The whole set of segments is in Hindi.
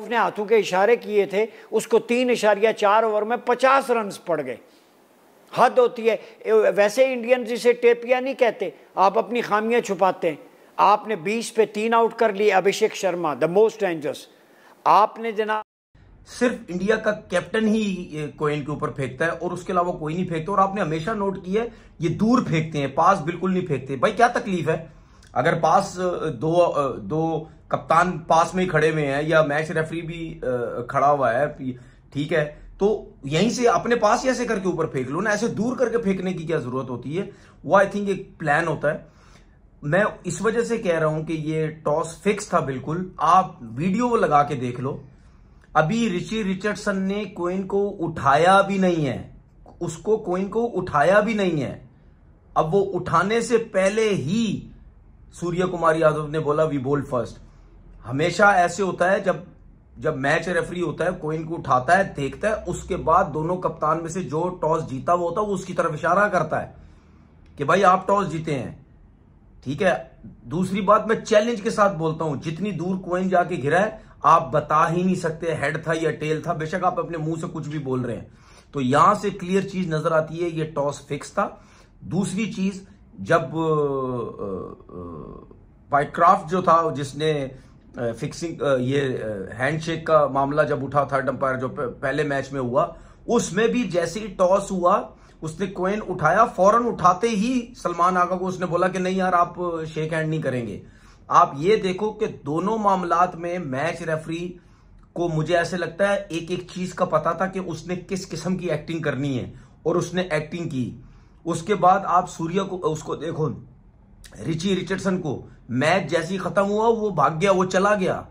उसने हाथों के इशारे किए थे, उसको 3.4 ओवर में 50 रन पड़ गए। हद होती है। वैसे इंडियन जिसे टेपिया नहीं कहते, आप अपनी खामियां छुपाते हैं। आपने 20 पे 3 आउट कर लिए Abhishek Sharma, the most dangerous. आपने जनाब सिर्फ इंडिया का कैप्टन ही कोइन के ऊपर फेंकता है और उसके अलावा कोई नहीं फेंकता। और आपने हमेशा नोट किया है ये दूर फेंकते हैं, पास बिल्कुल नहीं फेंकते। भाई क्या तकलीफ है अगर पास दो कप्तान पास में ही खड़े हुए हैं या मैच रेफरी भी खड़ा हुआ है, ठीक है, तो यहीं से अपने पास ही ऐसे करके ऊपर फेंक लो ना। ऐसे दूर करके फेंकने की क्या जरूरत होती है? वो आई थिंक एक प्लान होता है। मैं इस वजह से कह रहा हूं कि ये टॉस फिक्स था बिल्कुल। आप वीडियो लगा के देख लो, अभी रिची रिचर्डसन ने कोइन को उठाया भी नहीं है, उसको कोइन को उठाया भी नहीं है। अब वो उठाने से पहले ही सूर्य कुमार यादव ने बोला वी बोल्ड फर्स्ट। हमेशा ऐसे होता है, जब मैच रेफरी होता है कोइन को उठाता है, देखता है, उसके बाद दोनों कप्तान में से जो टॉस जीता हुआ होता है वो उसकी तरफ इशारा करता है कि भाई आप टॉस जीते हैं, ठीक है। दूसरी बात मैं चैलेंज के साथ बोलता हूं, जितनी दूर कोइन जाके गिरा है आप बता ही नहीं सकते हेड था या टेल था, बेशक आप अपने मुंह से कुछ भी बोल रहे हैं। तो यहां से क्लियर चीज नजर आती है, ये टॉस फिक्स था। दूसरी चीज, जब पाइक्राफ्ट जो था जिसने फिक्सिंग ये हैंडशेक का मामला जब उठा, थर्ड अंपायर जो पहले मैच में हुआ, उसमें भी जैसे ही टॉस हुआ उसने कोइन उठाया, फौरन उठाते ही सलमान आगा को उसने बोला कि नहीं यार आप शेक हैंड नहीं करेंगे। आप ये देखो कि दोनों मामलात में मैच रेफरी को मुझे ऐसे लगता है एक एक चीज का पता था कि उसने किस किस्म की एक्टिंग करनी है और उसने एक्टिंग की। उसके बाद आप सूर्य को उसको देखो, रिची रिचर्डसन को मैच जैसी खत्म हुआ वो भाग गया, वो चला गया,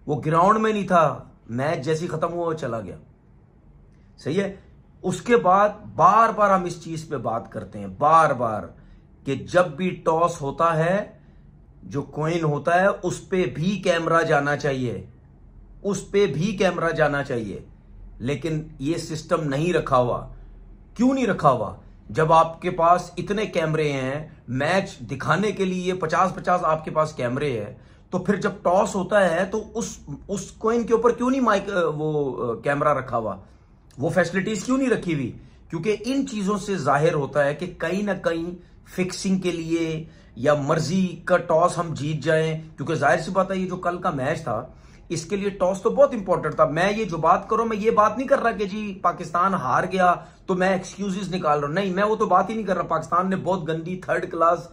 वो ग्राउंड में नहीं था। मैच जैसी खत्म हुआ वो चला गया, सही है। उसके बाद बार बार हम इस चीज पे बात करते हैं, बार बार, कि जब भी टॉस होता है जो कोइन होता है उस पे भी कैमरा जाना चाहिए, उस पे भी कैमरा जाना चाहिए। लेकिन ये सिस्टम नहीं रखा हुआ। क्यों नहीं रखा हुआ? जब आपके पास इतने कैमरे हैं, मैच दिखाने के लिए 50-50 आपके पास कैमरे हैं, तो फिर जब टॉस होता है तो उस कोइन के ऊपर क्यों नहीं माइक वो कैमरा रखा हुआ? वो फैसिलिटीज क्यों नहीं रखी हुई? क्योंकि इन चीजों से जाहिर होता है कि कहीं ना कहीं फिक्सिंग के लिए या मर्जी का टॉस हम जीत जाएं। क्योंकि जाहिर सी बात है ये जो कल का मैच था इसके लिए टॉस तो बहुत इंपॉर्टेंट था। मैं ये जो बात करूं, मैं ये बात नहीं कर रहा कि जी पाकिस्तान हार गया तो मैं एक्सक्यूजेस निकाल रहा हूं, नहीं, मैं वो तो बात ही नहीं कर रहा। पाकिस्तान ने बहुत गंदी थर्ड क्लास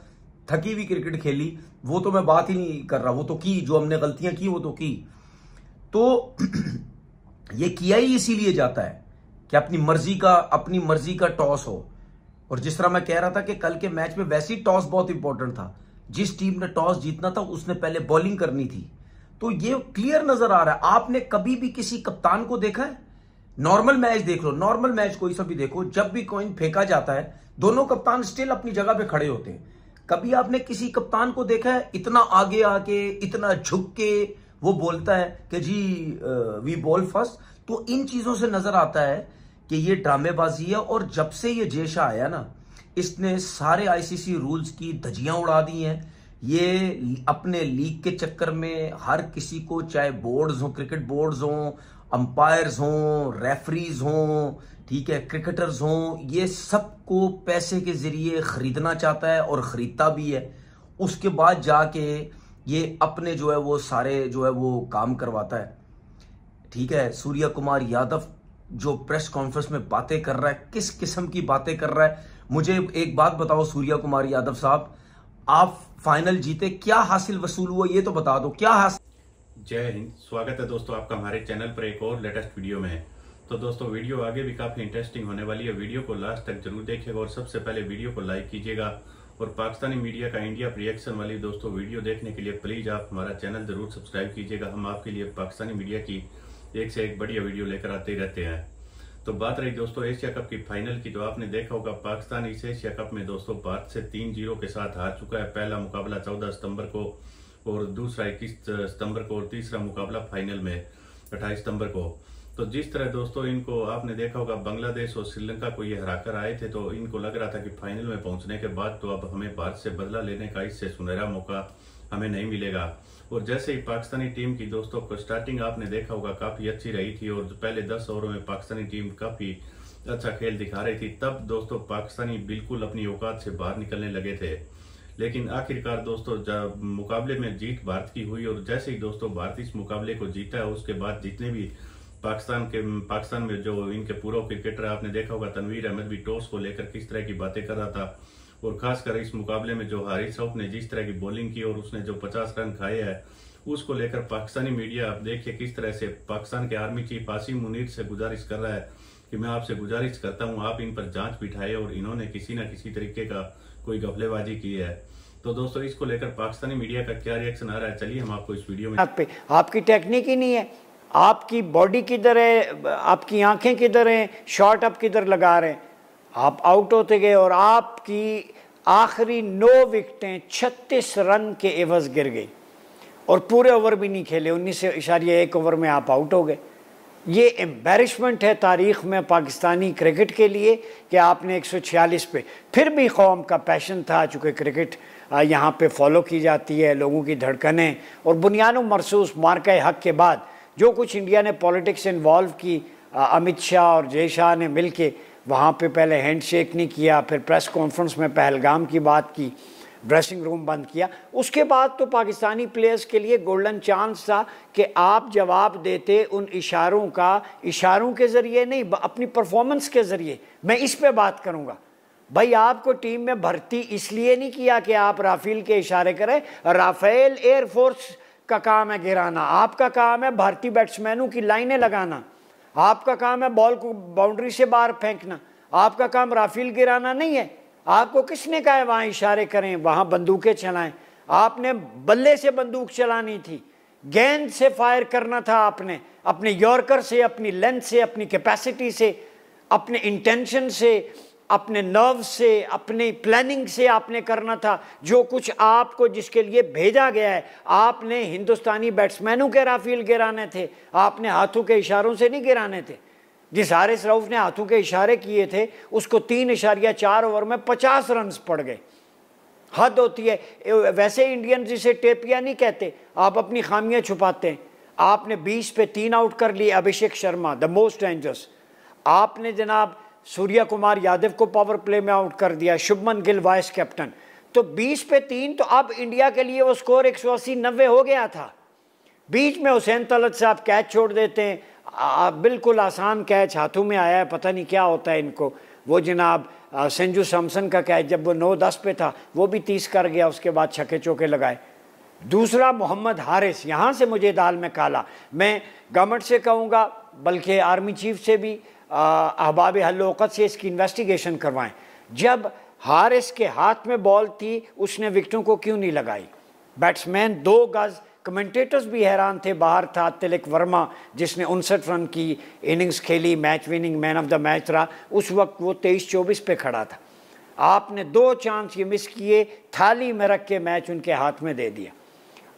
थकी हुई क्रिकेट खेली, वो तो मैं बात ही नहीं कर रहा। वो तो की, जो हमने गलतियां की वो तो की। तो ये किया ही इसीलिए जाता है कि अपनी मर्जी का टॉस हो। और जिस तरह मैं कह रहा था कि कल के मैच में वैसी टॉस बहुत इंपॉर्टेंट था, जिस टीम ने टॉस जीतना था उसने पहले बॉलिंग करनी थी। तो ये क्लियर नजर आ रहा है। आपने कभी भी किसी कप्तान को देखा है? नॉर्मल मैच देख लो, नॉर्मल मैच कोई सा भी देखो, जब भी कॉइन फेंका जाता है दोनों कप्तान स्टिल अपनी जगह पे खड़े होते हैं। कभी आपने किसी कप्तान को देखा है इतना आगे आके, इतना झुक के वो बोलता है कि जी वी बॉल फर्स्ट? तो इन चीजों से नजर आता है कि ये ड्रामेबाजी है। और जब से ये जेशा आया ना, इसने सारे आईसीसी रूल्स की धज्जियां उड़ा दी हैं। ये अपने लीग के चक्कर में हर किसी को, चाहे बोर्ड्स हो, क्रिकेट बोर्ड्स हो, अंपायर्स हो, रेफरीज हो, ठीक है, क्रिकेटर्स हो, ये सबको पैसे के जरिए खरीदना चाहता है और खरीदता भी है। उसके बाद जाके ये अपने जो है वो सारे जो है वो काम करवाता है, ठीक है। सूर्य कुमार यादव जो प्रेस कॉन्फ्रेंस में बातें कर रहा है, किस किस्म की बातें कर रहा है? मुझे एक बात बताओ सूर्य कुमार यादव साहब, आप फाइनल जीते, क्या हासिल वसूल हुआ ये तो बता दो, क्या हासिल। जय हिंद, स्वागत है दोस्तों आपका हमारे चैनल पर एक और लेटेस्ट वीडियो में। तो दोस्तों वीडियो आगे भी काफी इंटरेस्टिंग होने वाली है, वीडियो को लास्ट तक जरूर देखिएगा और सबसे पहले वीडियो को लाइक कीजिएगा। और पाकिस्तानी मीडिया का इंडिया रिएक्शन वाली दोस्तों वीडियो देखने के लिए प्लीज आप हमारा चैनल जरूर सब्सक्राइब कीजिएगा। हम आपके लिए पाकिस्तानी मीडिया की एक से एक बढ़िया वीडियो लेकर आते ही रहते हैं। तो बात रही दोस्तों एशिया कप की फाइनल की, तो आपने देखा होगा पाकिस्तान इस एशिया कप में दोस्तों भारत से 3-0 के साथ हार चुका है। पहला मुकाबला 14 सितंबर को और दूसरा 21 सितंबर को और तीसरा मुकाबला फाइनल में 28 सितंबर को। तो जिस तरह दोस्तों इनको आपने देखा होगा बांग्लादेश और श्रीलंका को ये हराकर आए थे, तो इनको लग रहा था कि फाइनल में पहुंचने के बाद तो अब हमें भारत से बदला लेने का इससे सुनहरा मौका हमें नहीं मिलेगा। और जैसे ही पाकिस्तानी टीम की दोस्तों को स्टार्टिंग आपने देखा होगा काफी अच्छी रही थी और पहले 10 ओवरों में पाकिस्तानी टीम काफी अच्छा खेल दिखा रही थी, तब दोस्तों पाकिस्तानी बिल्कुल अपनी औकात से बाहर निकलने लगे थे। लेकिन आखिरकार दोस्तों जब मुकाबले में जीत भारत की हुई और जैसे ही दोस्तों भारत इस मुकाबले को जीता है, उसके बाद जितने भी पाकिस्तान में जो इनके पूर्व क्रिकेटर आपने देखा होगा, तनवीर अहमद भी टॉस को लेकर किस तरह की बातें कर रहा था। और खासकर इस मुकाबले में जो हारिस रऊफ ने जिस तरह की बॉलिंग की और उसने जो 50 रन खाए हैं, उसको लेकर पाकिस्तानी मीडिया आप देखिए किस तरह से पाकिस्तान के आर्मी चीफ आसिम मुनीर से गुजारिश कर रहा है कि मैं आपसे गुजारिश करता हूं आप इन पर जांच बिठाए और इन्होंने किसी न किसी तरीके का कोई घपलेबाजी की है। तो दोस्तों इसको लेकर पाकिस्तानी मीडिया का क्या रिएक्शन आ रहा है, चलिए हम आपको इस वीडियो में आपकी टेक्निक ही नहीं है, आपकी बॉडी किधर है, आपकी आंखें किधर हैं, शॉट आप किधर लगा रहे हैं, आप आउट होते गए और आपकी आखिरी 9 विकेटें 36 रन के एवज गिर गई और पूरे ओवर भी नहीं खेले, 19.1 ओवर में आप आउट हो गए। ये एम्बैरिशमेंट है तारीख़ में पाकिस्तानी क्रिकेट के लिए कि आपने 146 पे, फिर भी कौम का पैशन था, चूँकि क्रिकेट यहाँ पे फॉलो की जाती है, लोगों की धड़कनें और बुनियाद मरसूस मार्का हक के बाद जो कुछ इंडिया ने पॉलिटिक्स इन्वॉल्व की, अमित शाह और जय शाह ने मिल के वहाँ पर पहले हैंड शेक नहीं किया, फिर प्रेस कॉन्फ्रेंस में पहलगाम की बात की, ड्रेसिंग रूम बंद किया, उसके बाद तो पाकिस्तानी प्लेयर्स के लिए गोल्डन चांस था कि आप जवाब देते उन इशारों के ज़रिए नहीं, अपनी परफॉर्मेंस के ज़रिए। मैं इस पे बात करूँगा भाई, आपको टीम में भर्ती इसलिए नहीं किया कि आप राफेल के इशारे करें, राफेल एयरफोर्स का काम है गिराना, आपका काम है भारतीय बैट्समैनों की लाइनें लगाना, आपका काम है बॉल को बाउंड्री से बाहर फेंकना, आपका काम राफेल गिराना नहीं है। आपको किसने कहा है वहाँ इशारे करें, वहाँ बंदूकें चलाएं? आपने बल्ले से बंदूक चलानी थी, गेंद से फायर करना था आपने, अपने यॉर्कर से, अपनी लेंथ से, अपनी कैपेसिटी से, अपने इंटेंशन से, अपने नर्व से, अपनी प्लानिंग से आपने करना था। जो कुछ आपको जिसके लिए भेजा गया है, आपने हिंदुस्तानी बैट्समैनों के राफेल गिराने थे, आपने हाथों के इशारों से नहीं गिराने थे। जिस हारिस रऊफ ने हाथों के इशारे किए थे उसको 3.4 ओवर में 50 रन पड़ गए। हद होती है। वैसे इंडियन जिसे टेपिया नहीं कहते, आप अपनी खामियां छुपाते हैं। आपने 20 पे 3 आउट कर लिए, Abhishek Sharma the most dangerous. आपने जनाब सूर्या कुमार यादव को पावर प्ले में आउट कर दिया, शुभमन गिल वाइस कैप्टन। तो 20 पे 3, तो अब इंडिया के लिए वो स्कोर 180-90 हो गया था। बीच में हुसैन तलत साहब कैच छोड़ देते हैं, बिल्कुल आसान कैच हाथों में आया है, पता नहीं क्या होता है इनको। वो जनाब संजू सैमसन का कैच जब वो 9-10 पे था वो भी 30 कर गया, उसके बाद छक्के चौके लगाए। दूसरा मोहम्मद हारिस, यहाँ से मुझे दाल में काला। मैं गवर्नमेंट से कहूँगा, बल्कि आर्मी चीफ से भी, अहबाब हल्लोकत से इसकी इन्वेस्टिगेशन करवाएं। जब हारिस के हाथ में बॉल थी उसने विकेटों को क्यों नहीं लगाई? बैट्समैन 2 गज, कमेंटेटर्स भी हैरान थे। बाहर था तिलक वर्मा जिसने 59 रन की इनिंग्स खेली, match winning man of the match रहा। उस वक्त वो 23-24 पे खड़ा था। आपने 2 चांस ये मिस किए, थाली में रख के मैच उनके हाथ में दे दिया।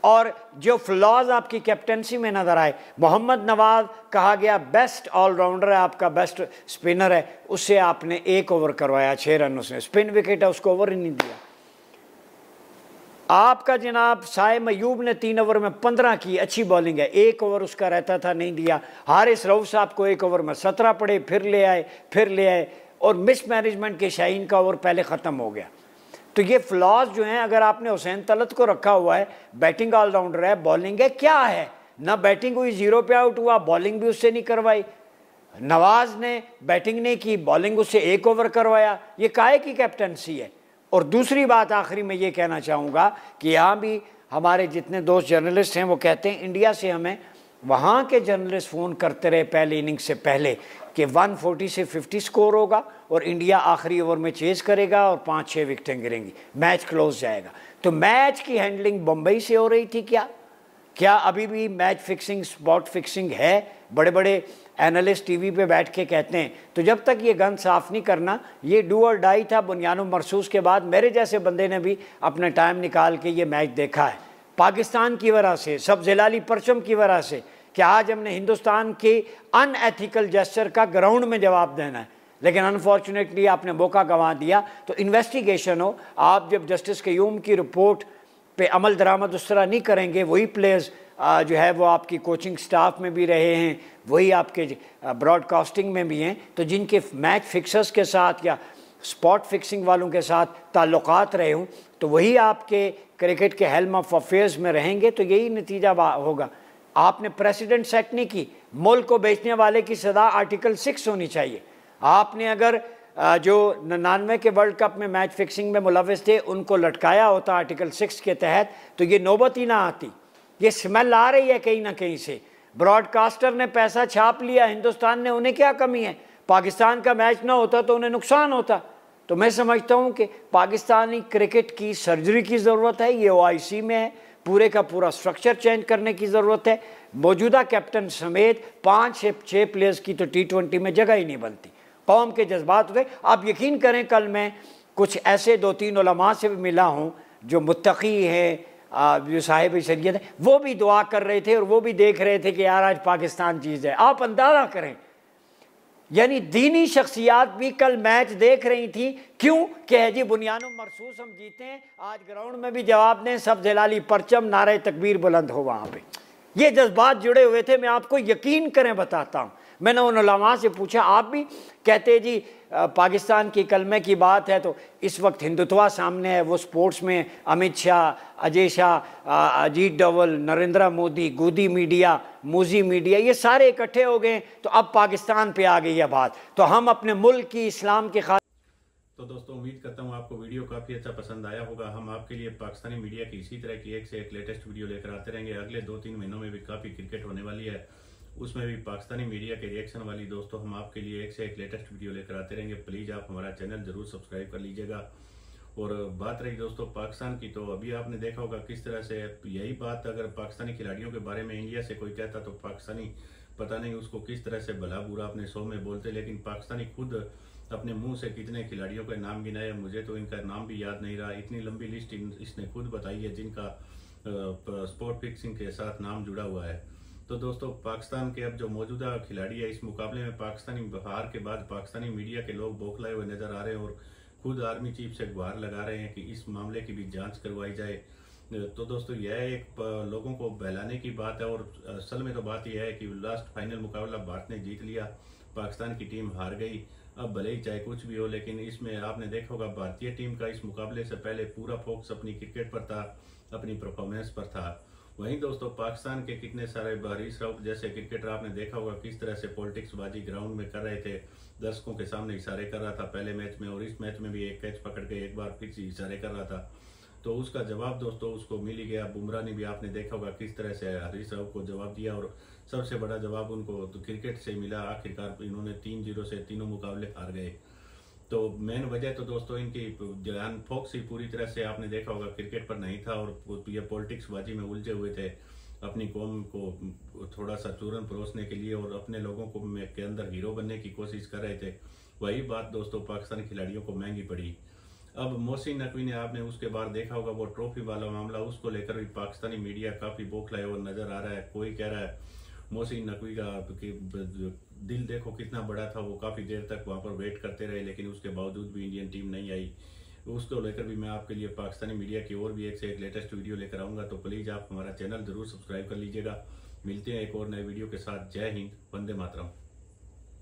और जो फ्लॉज आपकी कैप्टनसी में नज़र आए, मोहम्मद नवाज कहा गया बेस्ट ऑलराउंडर है, आपका बेस्ट स्पिनर है, उससे आपने 1 ओवर करवाया, 6 रन उसने, स्पिन विकेट है, उसको ओवर ही नहीं दिया। आपका जनाब साइम अयूब ने 3 ओवर में 15 की, अच्छी बॉलिंग है, 1 ओवर उसका रहता था, नहीं दिया। हारिस रऊफ साहब को 1 ओवर में 17 पड़े, फिर ले आए और मिस मैनेजमेंट के शाहीन का ओवर पहले ख़त्म हो गया। तो ये फ्लॉज जो हैं, अगर आपने हुसैन तलत को रखा हुआ है, बैटिंग ऑलराउंडर है, बॉलिंग है, क्या है? ना बैटिंग हुई, 0 पे आउट हुआ, बॉलिंग भी उससे नहीं करवाई। नवाज ने बैटिंग नहीं की, बॉलिंग उससे 1 ओवर करवाया। ये काहे की कैप्टनसी है? और दूसरी बात आखिरी में ये कहना चाहूँगा कि यहाँ भी हमारे जितने दोस्त जर्नलिस्ट हैं वो कहते हैं इंडिया से हमें, वहाँ के जर्नलिस्ट फ़ोन करते रहे पहले इनिंग से पहले कि 140 से 50 स्कोर होगा और इंडिया आखिरी ओवर में चेज़ करेगा और 5-6 विकेटें गिरेंगी, मैच क्लोज जाएगा। तो मैच की हैंडलिंग बम्बई से हो रही थी क्या अभी भी मैच फिक्सिंग, स्पॉट फिक्सिंग है? बड़े बड़े एनालिस्ट टीवी पे बैठ के कहते हैं। तो जब तक ये गन साफ़ नहीं करना, ये डू और डाई था। बुनियाद मरसूस के बाद मेरे जैसे बंदे ने भी अपना टाइम निकाल के ये मैच देखा है, पाकिस्तान की वजह से, सब जिलाली परचम की वजह से, कि आज हमने हिंदुस्तान के अनएथिकल जेस्चर का ग्राउंड में जवाब देना है। लेकिन अनफॉर्चुनेटली आपने मौका गंवा दिया। तो इन्वेस्टिगेशन हो। आप जब जस्टिस क़य्यूम की रिपोर्ट पे अमल दरामद उस तरह नहीं करेंगे, वही प्लेयर्स जो है वो आपकी कोचिंग स्टाफ में भी रहे हैं, वही आपके ब्रॉडकास्टिंग में भी हैं, तो जिनके मैच फिक्सर्स के साथ या स्पॉट फिक्सिंग वालों के साथ ताल्लुकात रहे हों, तो वही आपके क्रिकेट के हेल्म ऑफ अफेयर्स में रहेंगे, तो यही नतीजा होगा। आपने प्रेसिडेंट सेट नहीं की, मुल्क को बेचने वाले की सदा आर्टिकल 6 होनी चाहिए। आपने अगर जो 99 के वर्ल्ड कप में मैच फिक्सिंग में मुलविस थे उनको लटकाया होता आर्टिकल 6 के तहत, तो ये नौबत ही ना आती। ये स्मेल आ रही है कहीं ना कहीं से। ब्रॉडकास्टर ने पैसा छाप लिया, हिंदुस्तान ने, उन्हें क्या कमी है? पाकिस्तान का मैच ना होता तो उन्हें नुकसान होता। तो मैं समझता हूँ कि पाकिस्तानी क्रिकेट की सर्जरी की ज़रूरत है, ये OIC में है, पूरे का पूरा स्ट्रक्चर चेंज करने की ज़रूरत है। मौजूदा कैप्टन समेत 5 से 6 प्लेयर्स की तो T20 में जगह ही नहीं बनती। कौम के जज्बात होते। आप यकीन करें, कल मैं कुछ ऐसे 2-3 उलमा से भी मिला हूँ जो मुत्तकी हैं, जो साहिब शरीयत है, वो भी दुआ कर रहे थे और वो भी देख रहे थे कि यार आज पाकिस्तान चीज़ है। आप अंदाज़ा करें, यानी दीनी शख्सियात भी कल मैच देख रही थी। क्यों? कि है जी बुनियानो मरसूस हम जीते हैं, आज ग्राउंड में भी जवाब दें, सब जलाली परचम, नारे तकबीर बुलंद हो। वहाँ पे ये जज्बात जुड़े हुए थे। मैं आपको यकीन करें बताता हूँ, मैंने उन उलमा से पूछा, आप भी कहते जी पाकिस्तान की कलमे की बात है तो इस वक्त हिंदुत्वा सामने है, वो स्पोर्ट्स में अमित शाह, अजय शाह, अजीत डोवल, नरेंद्र मोदी, गोदी मीडिया, मूजी मीडिया, ये सारे इकट्ठे हो गए, तो अब पाकिस्तान पे आ गई है बात। तो हम अपने मुल्क की इस्लाम के खातिर। तो दोस्तों उम्मीद करता हूँ आपको वीडियो काफ़ी अच्छा पसंद आया होगा। हम आपके लिए पाकिस्तानी मीडिया की इसी तरह की एक से एक लेटेस्ट वीडियो लेकर आते रहेंगे। अगले 2-3 महीनों में भी काफ़ी क्रिकेट होने वाली है, उसमें भी पाकिस्तानी मीडिया के रिएक्शन वाली दोस्तों हम आपके लिए एक से एक लेटेस्ट वीडियो लेकर आते रहेंगे। प्लीज़ आप हमारा चैनल जरूर सब्सक्राइब कर लीजिएगा। और बात रही दोस्तों पाकिस्तान की, तो अभी आपने देखा होगा किस तरह से यही बात अगर पाकिस्तानी खिलाड़ियों के बारे में इंडिया से कोई कहता तो पाकिस्तानी पता नहीं उसको किस तरह से भला बुरा अपने शो में बोलते, लेकिन पाकिस्तानी खुद अपने मुंह से कितने खिलाड़ियों के नाम गिनाए, मुझे तो इनका नाम भी याद नहीं रहा। इतनी लंबी लिस्ट इसने खुद बताई है जिनका स्पोर्ट फिक्सिंग के साथ नाम जुड़ा हुआ है। तो दोस्तों पाकिस्तान के अब जो मौजूदा खिलाड़ी है, इस मुकाबले में पाकिस्तानी हार के बाद पाकिस्तानी मीडिया के लोग बौखलाए हुए नजर आ रहे हैं और खुद आर्मी चीफ से गुहार लगा रहे हैं कि इस मामले की भी जांच करवाई जाए। तो दोस्तों यह एक लोगों को बहलाने की बात है और असल में तो बात यह है कि लास्ट फाइनल मुकाबला भारत ने जीत लिया, पाकिस्तान की टीम हार गई। अब भले ही चाहे कुछ भी हो, लेकिन इसमें आपने देखा होगा भारतीय टीम का इस मुकाबले से पहले पूरा फोकस अपनी क्रिकेट पर था, अपनी परफॉर्मेंस पर था। वहीं दोस्तों पाकिस्तान के कितने सारे हरीश राउत जैसे क्रिकेटर आपने देखा होगा किस तरह से पॉलिटिक्स बाजी ग्राउंड में कर रहे थे, दर्शकों के सामने इशारे कर रहा था पहले मैच में, और इस मैच में भी एक कैच पकड़ के एक बार फिर से इशारे कर रहा था। तो उसका जवाब दोस्तों उसको मिल ही गया। बुमराह ने भी आपने देखा होगा किस तरह से हरीश राउत को जवाब दिया और सबसे बड़ा जवाब उनको तो क्रिकेट से मिला। आखिरकार इन्होंने 3-0 से तीनों मुकाबले हार गए। तो मेन वजह तो दोस्तों इनकी ध्यान फोकस ही पूरी तरह से आपने देखा होगा क्रिकेट पर नहीं था और ये पॉलिटिक्स बाजी में उलझे हुए थे, अपनी कौम को थोड़ा सा चूरन परोसने के लिए और अपने लोगों को के अंदर हीरो बनने की कोशिश कर रहे थे। वही बात दोस्तों पाकिस्तानी खिलाड़ियों को महंगी पड़ी। अब मोहसिन नकवी ने आपने उसके बाद देखा होगा वो ट्रॉफी वाला मामला, उसको लेकर भी पाकिस्तानी मीडिया काफी बौखलाए हुआ नजर आ रहा है। कोई कह रहा है मोहसिन नकवी का दिल देखो कितना बड़ा था, वो काफी देर तक वहां पर वेट करते रहे, लेकिन उसके बावजूद भी इंडियन टीम नहीं आई। उसको लेकर भी मैं आपके लिए पाकिस्तानी मीडिया की और भी एक से एक लेटेस्ट वीडियो लेकर आऊंगा। तो प्लीज आप हमारा चैनल जरूर सब्सक्राइब कर लीजिएगा। मिलते हैं एक और नए वीडियो के साथ। जय हिंद, वंदे मातरम।